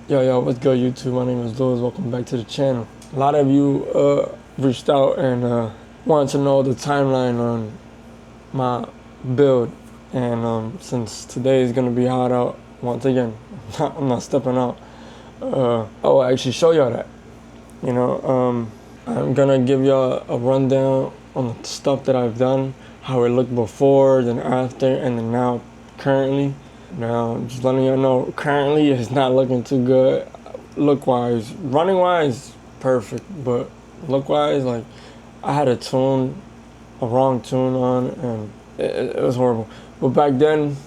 Yo, what's good, YouTube? My name is Louis. Welcome back to the channel. A lot of you reached out and wanted to know the timeline on my build. And since today is going to be hot out, once again, I'm not stepping out. I will actually show y'all that. I'm going to give y'all a rundown on the stuff that I've done, how it looked before, then after, and then now currently. Now, just letting you know, currently it's not looking too good. Look-wise, running-wise, perfect, but look-wise, like, I had a wrong tune on, and it was horrible. But back then,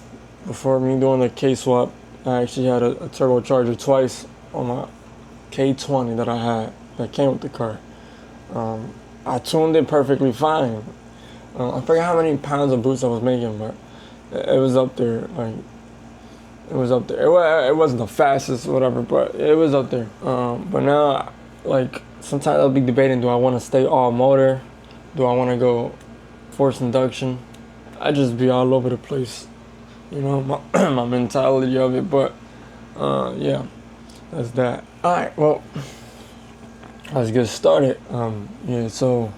before me doing the K-swap, I actually had a turbocharger twice on my K20 that I had, that came with the car. I tuned it perfectly fine. I forget how many pounds of boost I was making, but it was up there, like, it was up there. It wasn't the fastest or whatever, but it was up there. But now, like, sometimes I'll be debating, do I want to stay all motor? Do I want to go forced induction? I just be all over the place, my mentality of it. But, yeah, that's that. All right, well, let's get started. So I'm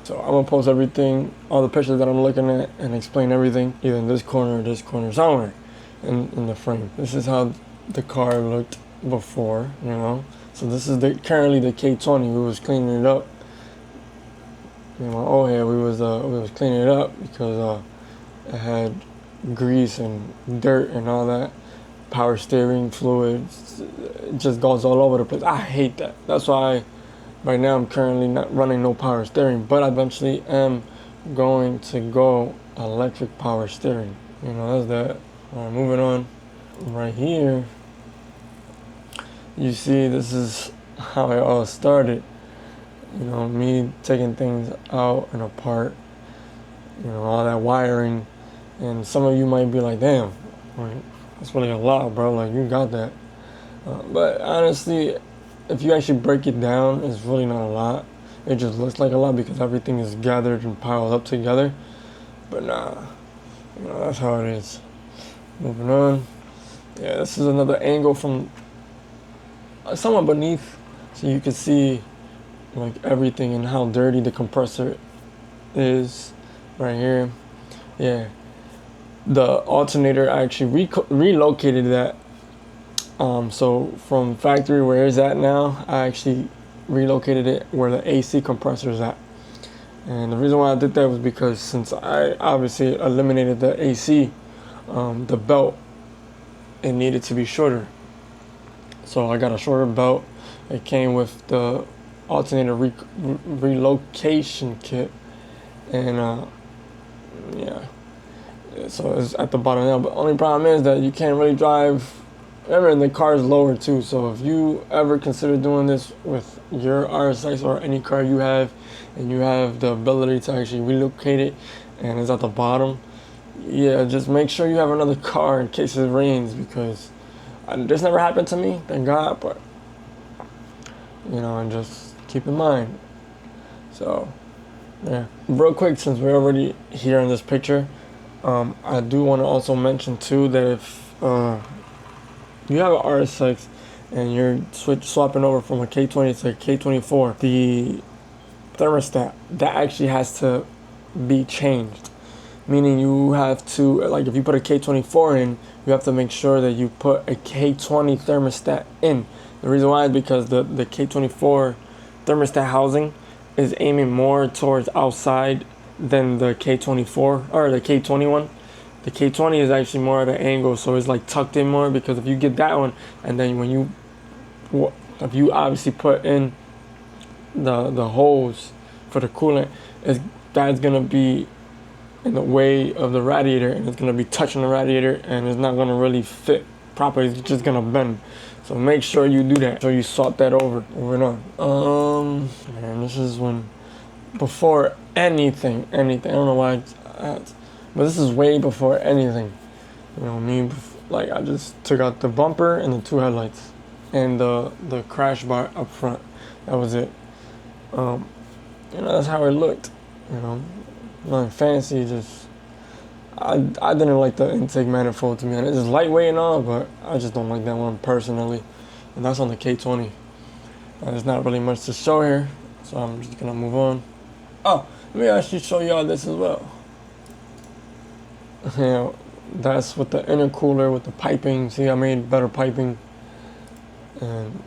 going to post everything, all the pictures that I'm looking at, and explain everything, either in this corner or this corner, somewhere in the frame. This is how the car looked before, So this is currently the K20. We was cleaning it up. In my old head, we was cleaning it up because it had grease and dirt and all that. Power steering fluids, it just goes all over the place. I hate that. That's why right now I'm currently not running no power steering, but I eventually am going to go electric power steering. That's that. All right, moving on. Right here, you see this is how it all started. Me taking things out and apart, all that wiring. And some of you might be like, damn, like, that's really a lot, bro. Like, you got that. But honestly, if you actually break it down, it's really not a lot. It just looks like a lot because everything is gathered and piled up together. But nah, that's how it is. Moving on. Yeah, this is another angle from somewhat beneath, so you can see like everything and how dirty the compressor is right here. Yeah, the alternator, I actually relocated that. So from factory where it's at now, I actually relocated it where the AC compressor is at. And the reason why I did that was because since I obviously eliminated the AC, the belt, it needed to be shorter. So I got a shorter belt. It came with the alternator relocation kit. And yeah, so it's at the bottom now. But the only problem is that you can't really drive. Remember, the car is lower too. So if you ever consider doing this with your RSX or any car you have, and you have the ability to actually relocate it, and it's at the bottom, yeah, just make sure you have another car in case it rains, because this never happened to me, thank God, but and just keep in mind. So yeah, real quick, since we're already here in this picture, I do want to also mention too that if you have an RSX and you're swapping over from a K20 to a K24, the thermostat, that actually has to be changed. Meaning you have to, like, if you put a K24 in, you have to make sure that you put a K20 thermostat in. The reason why is because the K24 thermostat housing is aiming more towards outside than the K24 or the K21. The K20 is actually more at an angle, so it's like tucked in more, because if you get that one, and then if you obviously put in the hose for the coolant, that's gonna be in the way of the radiator, and it's gonna be touching the radiator, and it's not gonna really fit properly. It's just gonna bend. So make sure you do that. So you swap that over and on. Man, this is before anything. I don't know why, but this is way before anything. Like, I just took out the bumper and the two headlights and the crash bar up front. That was it. That's how it looked. Nothing fancy, just I didn't like the intake manifold, to be honest. It's lightweight and all, but I just don't like that one personally. and that's on the K20. There's not really much to show here, so I'm just gonna move on. Oh, let me actually show y'all this as well. You know, that's with the intercooler with the piping. See, I made better piping, and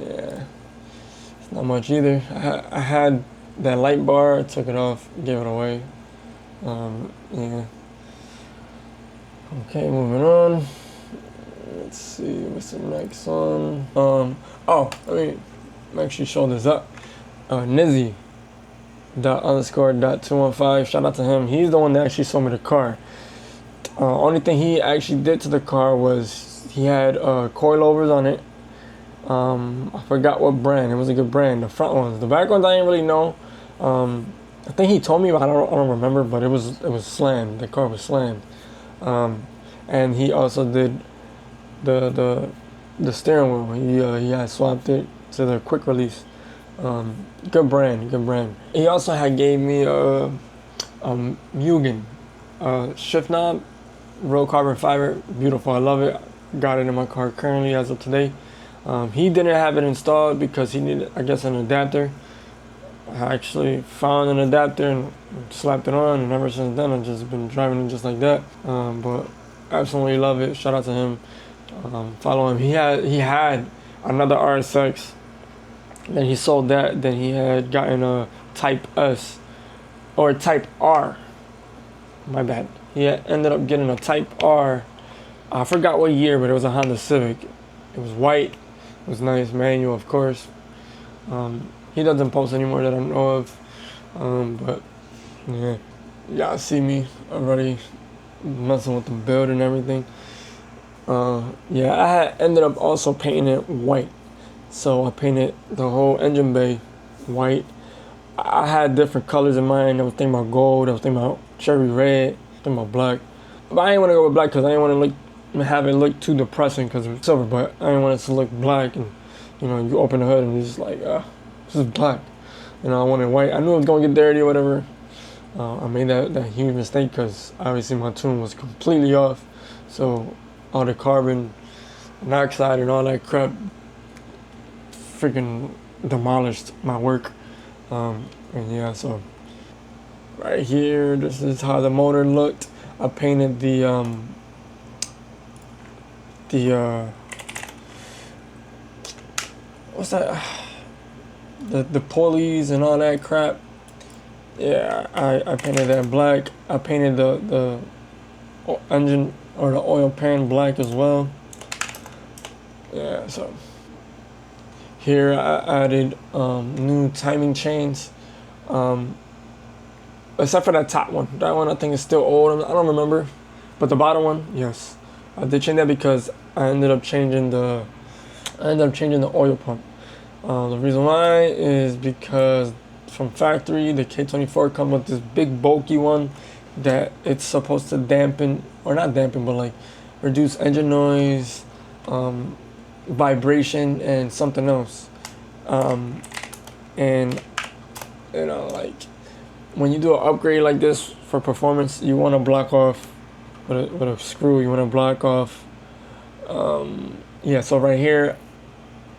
yeah, it's not much either. I had that light bar, I took it off, gave it away. Yeah. Okay, moving on. Let's see, what's the next one? Oh, let me actually show this up. Nizzy ._.215. Shout out to him. He's the one that actually sold me the car. Only thing he actually did to the car was he had coilovers on it. I forgot what brand. It was a good brand. The front ones, the back ones, I didn't really know. I think he told me, but I don't remember. But it was slammed. The car was slammed. And he also did the steering wheel. He had swapped it to the quick release. Good brand. He also had gave me a Mugen shift knob, real carbon fiber, beautiful. I love it. Got it in my car currently as of today. He didn't have it installed because he needed, I guess, an adapter. I actually found an adapter and slapped it on, and ever since then I've just been driving it just like that. But absolutely love it. Shout out to him. Follow him. He had another RSX. Then he sold that. Then he had gotten a Type S or Type R. My bad. He ended up getting a Type R. I forgot what year, but it was a Honda Civic. It was white. It was nice, manual, of course. He doesn't post anymore that I know of. But yeah, y'all see me already messing with the build and everything. Yeah, I had ended up also painting it white. So I painted the whole engine bay white. I had different colors in mind. I was thinking about gold. I was thinking about cherry red. I was thinking about black. But I didn't want to go with black because I didn't want to have it look too depressing because it's silver. But I didn't want it to look black, and you open the hood and it's just like, this is black. I wanted white. I knew it was gonna get dirty or whatever. I made that huge mistake because obviously my tune was completely off. So all the carbon monoxide and all that crap freaking demolished my work. And yeah, so right here, this is how the motor looked. I painted the what's that? The pulleys and all that crap. Yeah, I painted that black. I painted the engine or the oil pan black as well. Yeah, so here I added new timing chains. Except for that top one. That one I think is still old. I don't remember. But the bottom one, yes. I did change that because I ended up changing the oil pump. The reason why is because from factory, the K24 comes with this big bulky one that it's supposed to dampen, or not dampen, but like reduce engine noise, vibration, and something else. And like when you do an upgrade like this for performance, you want to block off with a screw. You want to block off. Yeah, so right here,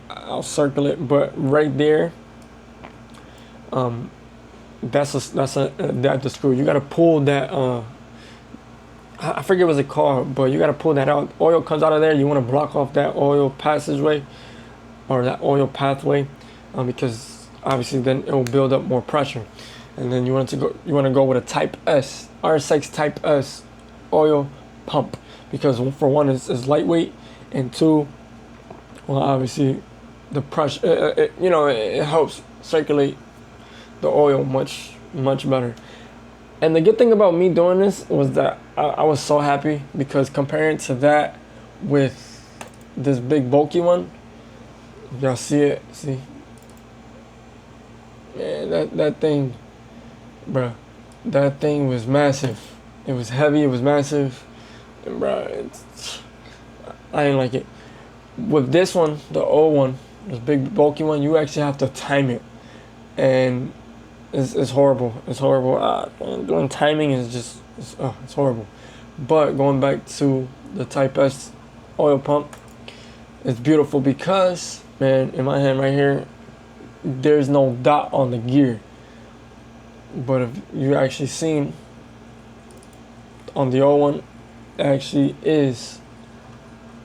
I'll circle it, but right there, that's a adapter screw. You gotta pull that. I forget what it's called, but you gotta pull that out. Oil comes out of there. You want to block off that oil passageway or that oil pathway, because obviously then it will build up more pressure. And then you want to go with a Type S, RSX Type S oil pump, because for one, it's lightweight, and two, well, obviously the pressure, it helps circulate the oil much better. And the good thing about me doing this was that I was so happy, because comparing to that with this big bulky one, y'all see it, see, man, that thing, bruh, that thing was massive. It was heavy, it was massive, and bruh, I didn't like it. With this one, the old one, this big bulky one, you actually have to time it, and it's horrible. It's horrible. Doing timing is just it's horrible. But going back to the Type S oil pump, It's beautiful because, man, in my hand right here, there's no dot on the gear. But if you actually seen on the old one, it actually is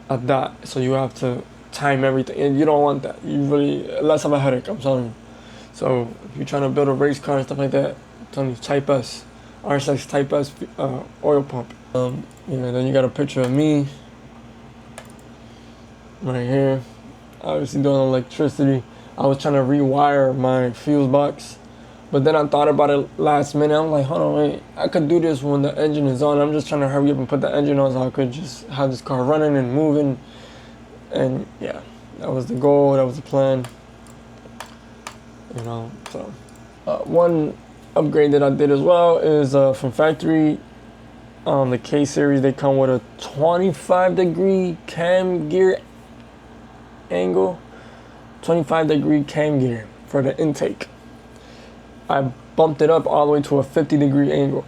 a dot. So you have to time everything, and you don't want that. You really, less of a headache, I'm telling you. So if you're trying to build a race car and stuff like that, I'm telling you, Type S, RSX Type S oil pump. Then you got a picture of me right here, obviously doing electricity. I was trying to rewire my fuse box, but then I thought about it last minute. I'm like, hold on, wait, I could do this when the engine is on. I'm just trying to hurry up and put the engine on so I could just have this car running and moving. And yeah, that was the goal, that was the plan. So one upgrade that I did as well is from factory. The K series, they come with a 25-degree cam gear angle, 25-degree cam gear for the intake. I bumped it up all the way to a 50-degree angle,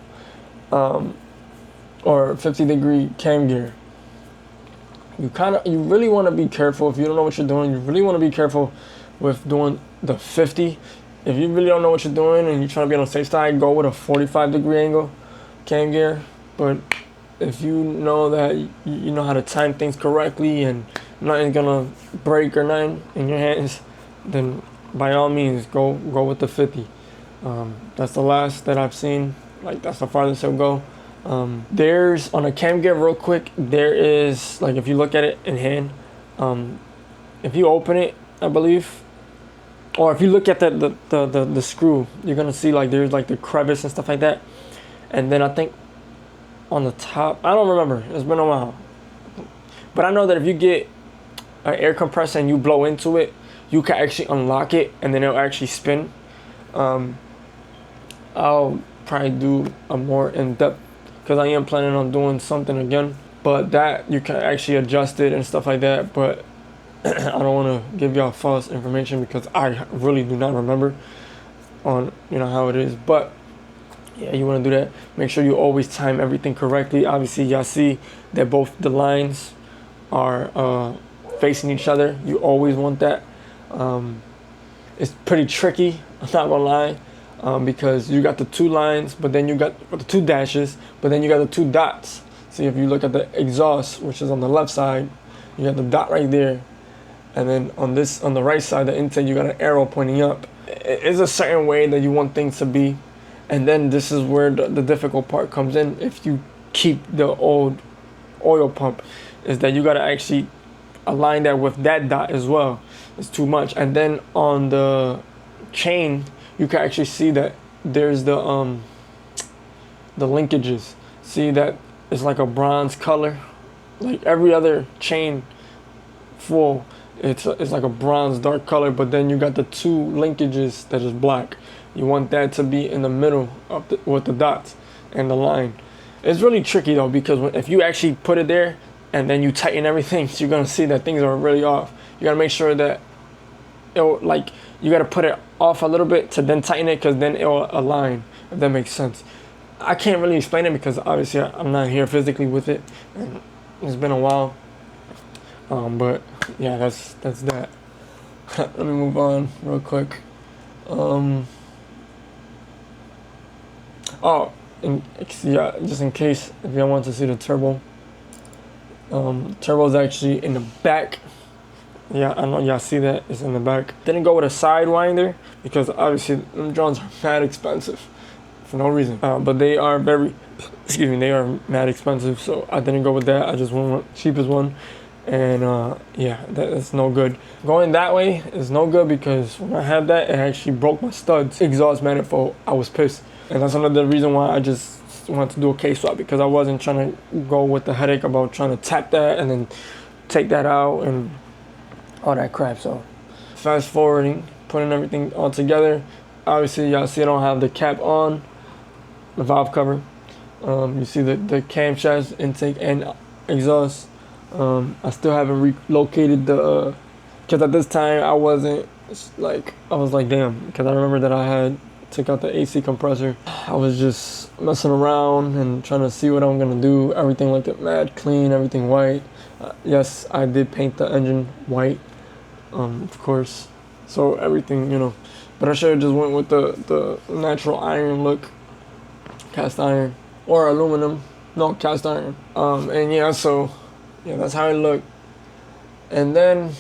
or 50-degree cam gear. You really want to be careful if you don't know what you're doing. You really want to be careful with doing the 50. If you really don't know what you're doing and you're trying to be on the safe side, go with a 45-degree angle cam gear. But if you know that you know how to time things correctly and nothing's gonna break or nothing in your hands, then by all means go with the 50. That's the last that I've seen. Like, that's the farthest it'll go. There's on a cam gear, real quick, there is, like, if you look at it in hand, if you open it, I believe, or if you look at the screw, you're gonna see like there's like the crevice and stuff like that. And then I think on the top, I don't remember, it's been a while, but I know that if you get an air compressor and you blow into it, you can actually unlock it and then it'll actually spin. I'll probably do a more in-depth, because I am planning on doing something again, but that you can actually adjust it and stuff like that. But I don't want to give y'all false information because I really do not remember on how it is. But yeah, you want to do that. Make sure you always time everything correctly. Obviously, y'all see that both the lines are facing each other. You always want that. It's pretty tricky, I'm not gonna lie, because you got the two lines, but then you got the two dashes, but then you got the two dots. See, if you look at the exhaust, which is on the left side, you got the dot right there, and then on the right side, the intake, you got an arrow pointing up. It's a certain way that you want things to be. And then this is where the difficult part comes in. If you keep the old oil pump, is that you got to actually align that with that dot as well. It's too much. And then on the chain, you can actually see that there's the linkages. See that it's like a bronze color, like every other chain full. It's like a bronze dark color, but then you got the two linkages that is black. You want that to be in the middle of with the dots and the line. It's really tricky though, because if you actually put it there and then you tighten everything, you're gonna see that things are really off. You gotta make sure that you gotta put it off a little bit to then tighten it, because then it'll align, if that makes sense. I can't really explain it because obviously I'm not here physically with it, and it's been a while. But yeah, that's that. Let me move on real quick. Just in case if y'all want to see the turbo. Turbo's actually in the back. Yeah, I know y'all see that, it's in the back. Didn't go with a sidewinder because obviously them drones are mad expensive for no reason. But they are they are mad expensive, so I didn't go with that. I just went with the cheapest one. And yeah, that's no good. Going that way is no good because when I had that, it actually broke my studs. Exhaust manifold, I was pissed. And that's another reason why I just wanted to do a case swap, because I wasn't trying to go with the headache about trying to tap that and then take that out and all that crap. So fast forwarding, putting everything all together. Obviously, y'all see I don't have the cap on, the valve cover. You see the camshaft, intake, and exhaust. I still haven't relocated the, because at this time I was like, damn, because I remember that I took out the AC compressor. I was just messing around and trying to see what I'm gonna do. Everything looked mad clean, everything white. Yes, I did paint the engine white, of course. So everything, you know. But I should have just went with the natural iron look, cast iron or aluminum. No, cast iron. And yeah, so yeah, that's how it looked. And then,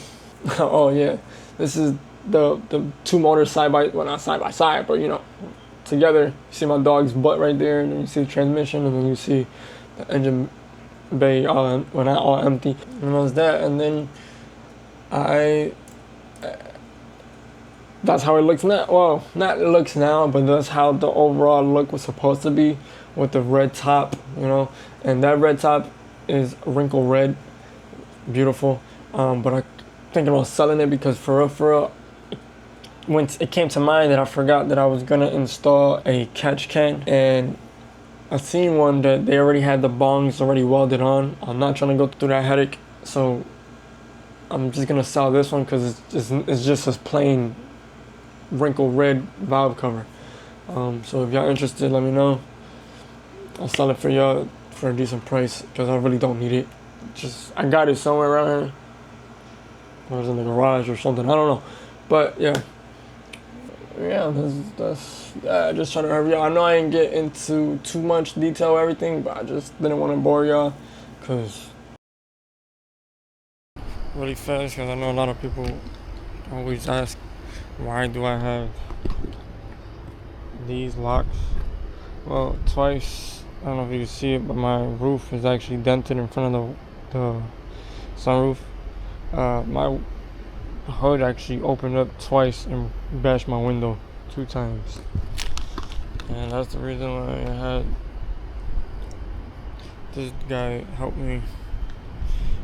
oh yeah, this is the two motors side by, well, not side by side, but you know, together. You see my dog's butt right there, and then you see the transmission, and then you see the engine bay all, well, not all empty. And that's that. And then I, that's how it looks now. Well, not it looks now, but that's how the overall look was supposed to be, with the red top, you know. And that red top is wrinkle red, beautiful. But I thinking about selling it because for real, when it came to mind that I forgot that I was gonna install a catch can, and I seen one that they already had the bongs already welded on. I'm not trying to go through that headache, so I'm just gonna sell this one because it's just a plain wrinkle red valve cover. So if y'all interested, let me know. I'll sell it for y'all for a decent price because I really don't need it. Just I got it somewhere around here. Or it's in the garage or something. I don't know, but yeah. That's just trying to hurry up. I know I didn't get into too much detail everything, but I just didn't want to bore y'all, cause really fast, cause I know a lot of people always ask why do I have these locks. Well, twice, I don't know if you can see it, but my roof is actually dented in front of the sunroof. My hood actually opened up twice and bashed my window 2 times, and that's the reason why I had this guy help me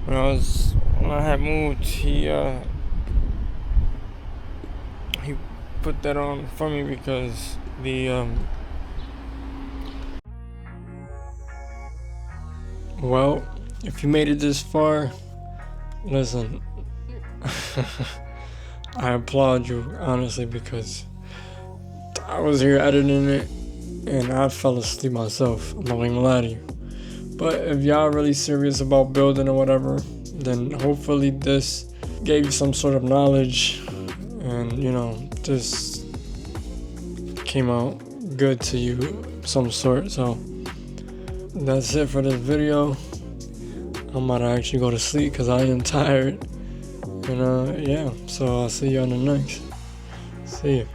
when I had moved. He put that on for me because the well, if you made it this far, listen. I applaud you, honestly, because I was here editing it and I fell asleep myself. I'm not gonna lie to you. But if y'all really serious about building or whatever, then hopefully this gave you some sort of knowledge, and you know, this came out good to you, some sort. So that's it for this video. I'm about to actually go to sleep because I am tired. And yeah, so I'll see you on the next. See you.